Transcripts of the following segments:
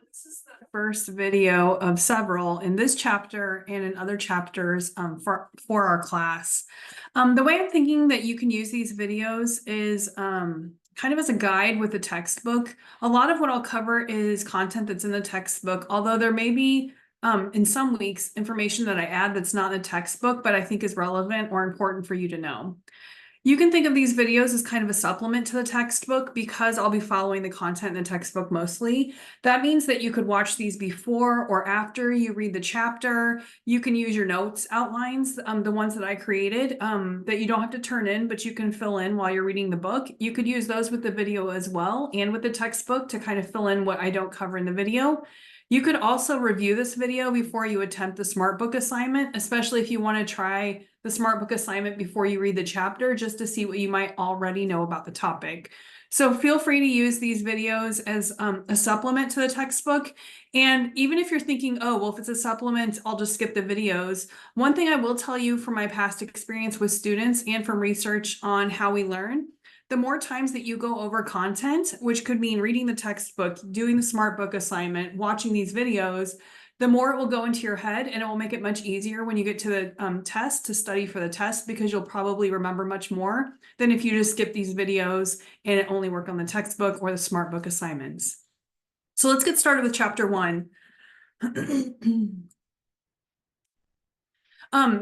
This is the first video of several in this chapter and in other chapters for our class. The way I'm thinking that you can use these videos is kind of as a guide with the textbook. A lot of what I'll cover is content that's in the textbook, although there may be in some weeks information that I add that's not in the textbook, but I think is relevant or important for you to know. You can think of these videos as kind of a supplement to the textbook because I'll be following the content in the textbook mostly. That means that you could watch these before or after you read the chapter. You can use your notes outlines, the ones that I created that you don't have to turn in, but you can fill in while you're reading the book. You could use those with the video as well and with the textbook to kind of fill in what I don't cover in the video. You could also review this video before you attempt the SmartBook assignment, especially if you want to try the SmartBook assignment before you read the chapter, just to see what you might already know about the topic. So feel free to use these videos as a supplement to the textbook. And even if you're thinking, oh, well, if it's a supplement, I'll just skip the videos. One thing I will tell you from my past experience with students and from research on how we learn, the more times that you go over content, which could mean reading the textbook, doing the SmartBook assignment, watching these videos, the more it will go into your head, and it will make it much easier when you get to the test to study for the test, because you'll probably remember much more than if you just skip these videos and only work on the textbook or the SmartBook assignments. So let's get started with chapter 1.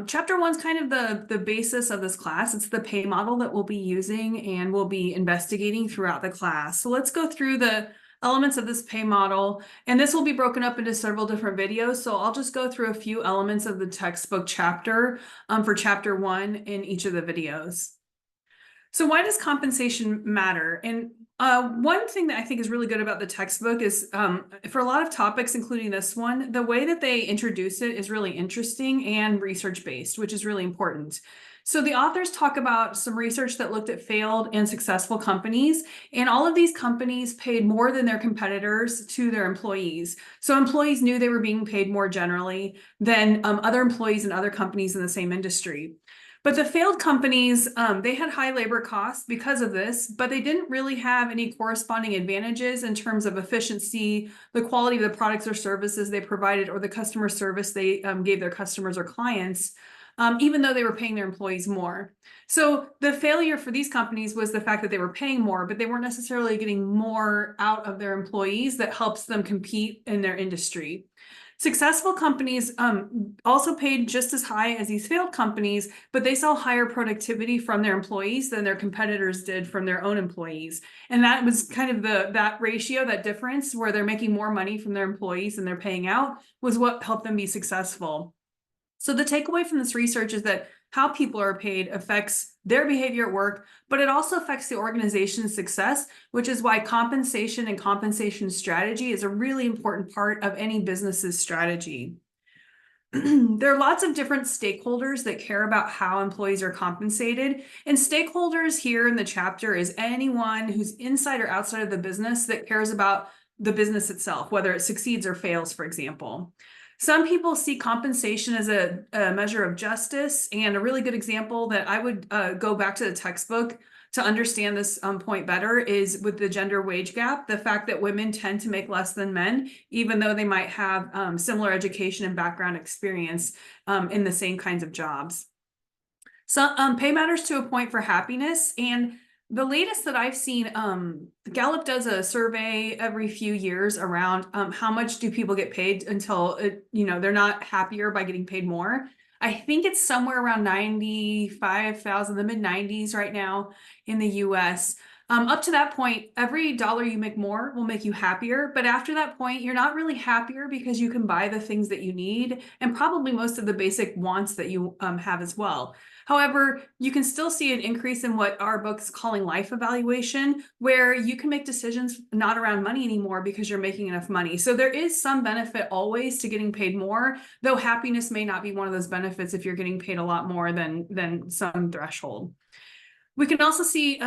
Chapter 1 is kind of the basis of this class. It's the pay model that we'll be using and we'll be investigating throughout the class. So let's go through the elements of this pay model, and this will be broken up into several different videos. So I'll just go through a few elements of the textbook chapter for chapter 1 in each of the videos. So why does compensation matter? And one thing that I think is really good about the textbook is for a lot of topics, including this one, the way that they introduce it is really interesting and research-based, which is really important. So the authors talk about some research that looked at failed and successful companies, and all of these companies paid more than their competitors to their employees. So employees knew they were being paid more generally than other employees in other companies in the same industry. But the failed companies, they had high labor costs because of this, but they didn't really have any corresponding advantages in terms of efficiency, the quality of the products or services they provided, or the customer service they gave their customers or clients, even though they were paying their employees more. So the failure for these companies was the fact that they were paying more, but they weren't necessarily getting more out of their employees that helps them compete in their industry. Successful companies also paid just as high as these failed companies, but they saw higher productivity from their employees than their competitors did from their own employees. And that was kind of that ratio, that difference where they're making more money from their employees than they're paying out, was what helped them be successful. So the takeaway from this research is that how people are paid affects their behavior at work, but it also affects the organization's success, which is why compensation and compensation strategy is a really important part of any business's strategy. There are lots of different stakeholders that care about how employees are compensated. And stakeholders here in the chapter is anyone who's inside or outside of the business that cares about the business itself, whether it succeeds or fails, for example. Some people see compensation as a measure of justice, and a really good example that I would go back to the textbook to understand this point better is with the gender wage gap, the fact that women tend to make less than men, even though they might have similar education and background experience in the same kinds of jobs. So pay matters to a point for happiness, and the latest that I've seen, Gallup does a survey every few years around how much do people get paid until they're not happier by getting paid more. I think it's somewhere around 95,000, the mid 90s right now in the US. Up to that point, every dollar you make more will make you happier. But after that point, you're not really happier because you can buy the things that you need and probably most of the basic wants that you have as well. However, you can still see an increase in what our book's calling life evaluation, where you can make decisions not around money anymore because you're making enough money. So there is some benefit always to getting paid more, though happiness may not be one of those benefits if you're getting paid a lot more than some threshold. We can also see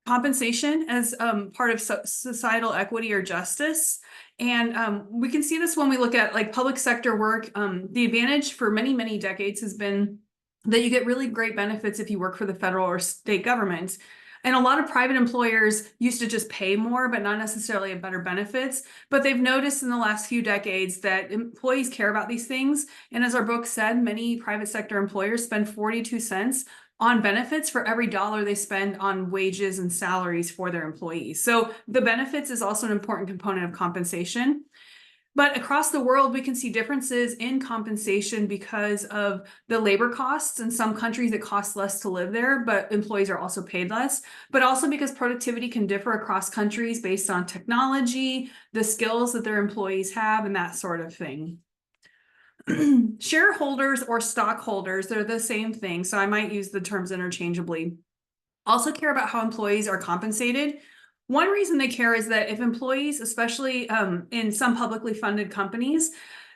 compensation as part of societal equity or justice. And we can see this when we look at like public sector work. The advantage for many, many decades has been that you get really great benefits if you work for the federal or state government. And a lot of private employers used to just pay more, but not necessarily have better benefits. But they've noticed in the last few decades that employees care about these things. And as our book said, many private sector employers spend 42 cents on benefits for every dollar they spend on wages and salaries for their employees. So the benefits is also an important component of compensation. But across the world, we can see differences in compensation because of the labor costs. In some countries, it costs less to live there, but employees are also paid less. But also because productivity can differ across countries based on technology, the skills that their employees have, and that sort of thing. Shareholders or stockholders, they're the same thing. So I might use the terms interchangeably. Also care about how employees are compensated. One reason they care is that if employees, especially in some publicly funded companies,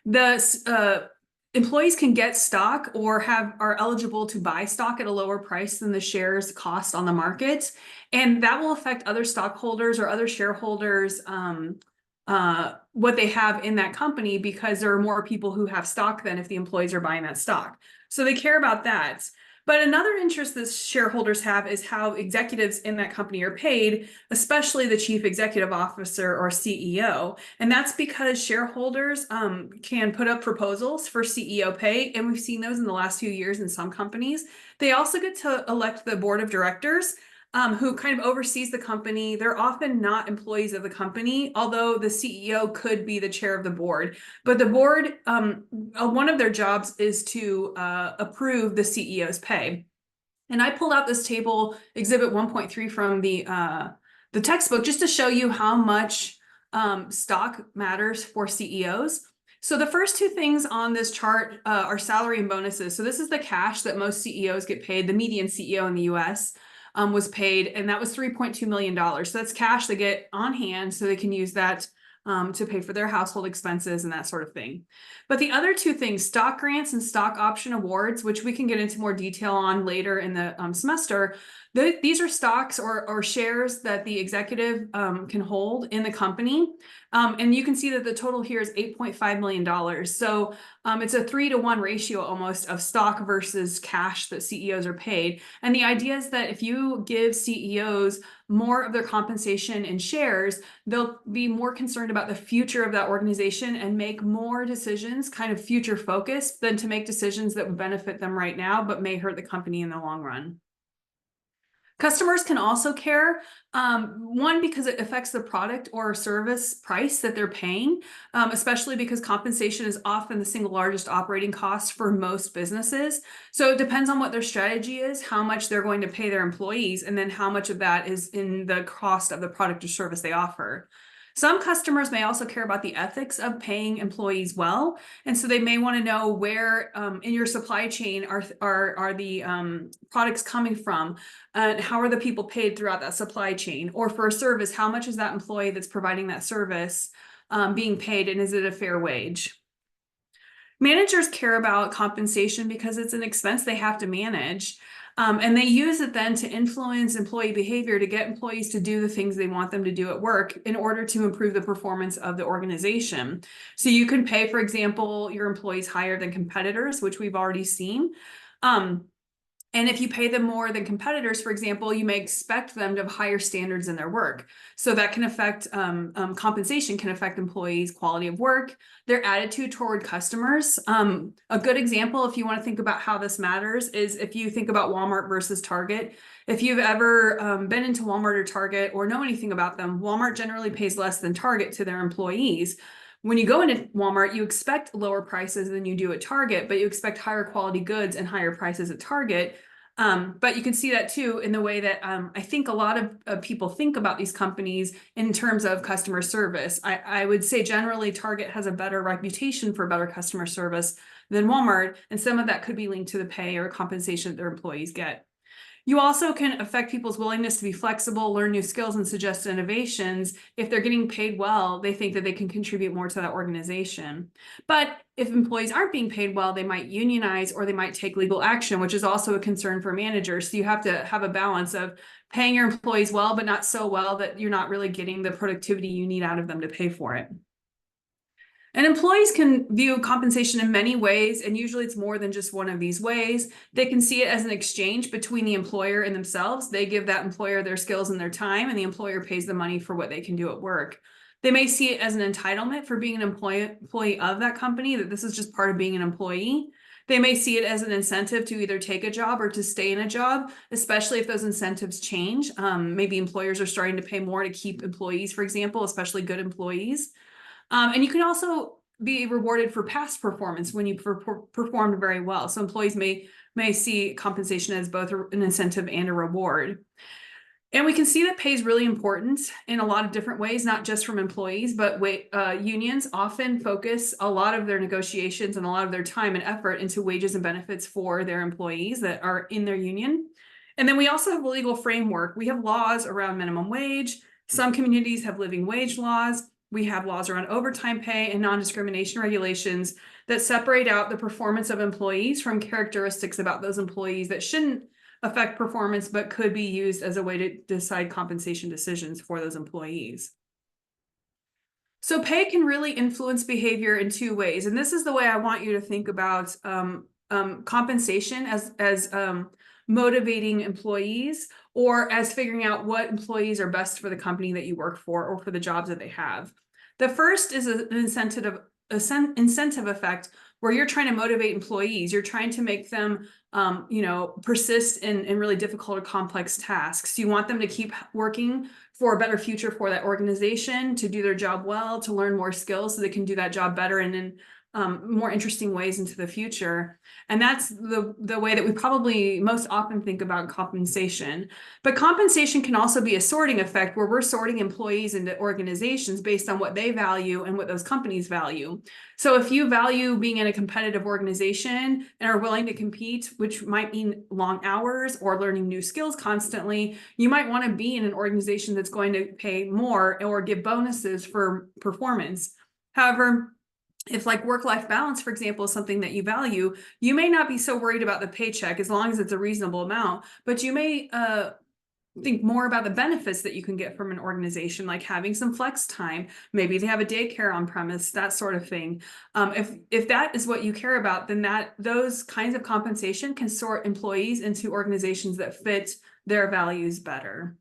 the employees can get stock or are eligible to buy stock at a lower price than the shares cost on the market, and that will affect other stockholders or other shareholders what they have in that company, because there are more people who have stock than if the employees are buying that stock. So they care about that. But another interest that shareholders have is how executives in that company are paid, especially the chief executive officer or CEO. And that's because shareholders can put up proposals for CEO pay, and we've seen those in the last few years in some companies. They also get to elect the board of directors, who kind of oversees the company. They're often not employees of the company, although the CEO could be the chair of the board. But the board, one of their jobs is to approve the CEO's pay. And I pulled out this table, Exhibit 1.3 from the textbook, just to show you how much stock matters for CEOs. So the first two things on this chart are salary and bonuses. So this is the cash that most CEOs get paid. The median CEO in the US was paid, and that was $3.2 million. So that's cash they get on hand, so they can use that to pay for their household expenses and that sort of thing. But the other two things, stock grants and stock option awards, which we can get into more detail on later in the semester, these are stocks or shares that the executive can hold in the company. And you can see that the total here is $8.5 million. So it's a 3-to-1 ratio almost of stock versus cash that CEOs are paid. And the idea is that if you give CEOs more of their compensation in shares, they'll be more concerned about the future of that organization and make more decisions kind of future focused than to make decisions that would benefit them right now but may hurt the company in the long run. Customers can also care, one, because it affects the product or service price that they're paying, especially because compensation is often the single largest operating cost for most businesses. So it depends on what their strategy is, how much they're going to pay their employees, and then how much of that is in the cost of the product or service they offer. Some customers may also care about the ethics of paying employees well, and so they may want to know where in your supply chain are the products coming from, and how are the people paid throughout that supply chain, or for a service, how much is that employee that's providing that service being paid, and is it a fair wage? Managers care about compensation because it's an expense they have to manage. And they use it then to influence employee behavior to get employees to do the things they want them to do at work in order to improve the performance of the organization. So you can pay, for example, your employees higher than competitors, which we've already seen. And if you pay them more than competitors, for example, you may expect them to have higher standards in their work. So that can affect compensation, can affect employees' quality of work, their attitude toward customers. A good example, if you want to think about how this matters, is if you think about Walmart versus Target. If you've ever been into Walmart or Target or know anything about them, Walmart generally pays less than Target to their employees. When you go into Walmart, you expect lower prices than you do at Target, but you expect higher quality goods and higher prices at Target. But you can see that too in the way that I think a lot of people think about these companies in terms of customer service. I would say generally Target has a better reputation for better customer service than Walmart, and some of that could be linked to the pay or compensation that their employees get. You also can affect people's willingness to be flexible, learn new skills, and suggest innovations. If they're getting paid well, they think that they can contribute more to that organization. But if employees aren't being paid well, they might unionize or they might take legal action, which is also a concern for managers. So you have to have a balance of paying your employees well, but not so well that you're not really getting the productivity you need out of them to pay for it. And employees can view compensation in many ways, and usually it's more than just one of these ways. They can see it as an exchange between the employer and themselves. They give that employer their skills and their time, and the employer pays the money for what they can do at work. They may see it as an entitlement for being an employee of that company, that this is just part of being an employee. They may see it as an incentive to either take a job or to stay in a job, especially if those incentives change. Maybe employers are starting to pay more to keep employees, for example, especially good employees. And you can also be rewarded for past performance when you performed very well. So employees may see compensation as both an incentive and a reward. And we can see that pay is really important in a lot of different ways, not just from employees, but unions often focus a lot of their negotiations and a lot of their time and effort into wages and benefits for their employees that are in their union. And then we also have a legal framework. We have laws around minimum wage. Some communities have living wage laws. We have laws around overtime pay and non-discrimination regulations that separate out the performance of employees from characteristics about those employees that shouldn't affect performance, but could be used as a way to decide compensation decisions for those employees. So pay can really influence behavior in two ways. And this is the way I want you to think about compensation as motivating employees, or as figuring out what employees are best for the company that you work for or for the jobs that they have. The first is an incentive effect, where you're trying to motivate employees. You're trying to make them persist in really difficult or complex tasks. You want them to keep working for a better future for that organization, to do their job well, to learn more skills so they can do that job better and in more interesting ways into the future. And that's the way that we probably most often think about compensation. But compensation can also be a sorting effect, where we're sorting employees into organizations based on what they value and what those companies value. So if you value being in a competitive organization and are willing to compete, which might mean long hours or learning new skills constantly, you might want to be in an organization that's going to pay more or give bonuses for performance. However, if like work-life balance, for example, is something that you value, you may not be so worried about the paycheck as long as it's a reasonable amount, but you may think more about the benefits that you can get from an organization, like having some flex time. Maybe they have a daycare on premise, that sort of thing. If that is what you care about, then those kinds of compensation can sort employees into organizations that fit their values better.